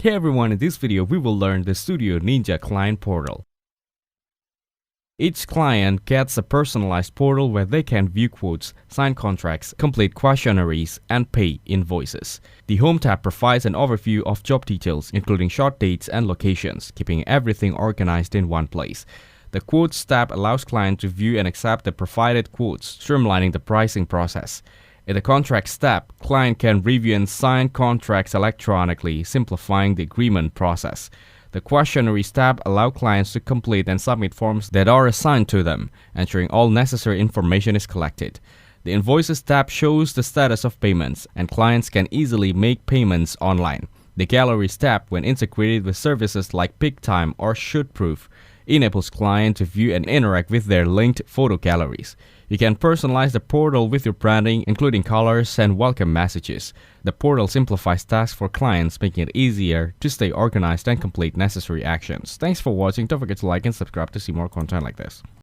Hey everyone, in this video we will learn the Studio Ninja client portal. Each client gets a personalized portal where they can view quotes, sign contracts, complete questionnaires, and pay invoices. The Home tab provides an overview of job details, including short dates and locations, keeping everything organized in one place. The Quotes tab allows clients to view and accept the provided quotes, streamlining the pricing process. In the Contracts tab, client can review and sign contracts electronically, simplifying the agreement process. The Questionnaires tab allows clients to complete and submit forms that are assigned to them, ensuring all necessary information is collected. The Invoices tab shows the status of payments, and clients can easily make payments online. The Galleries tab, when integrated with services like PicTime or ShootProof, enables clients to view and interact with their linked photo galleries. You can personalize the portal with your branding, including colors and welcome messages. The portal simplifies tasks for clients, making it easier to stay organized and complete necessary actions. Thanks for watching. Don't forget to like and subscribe to see more content like this.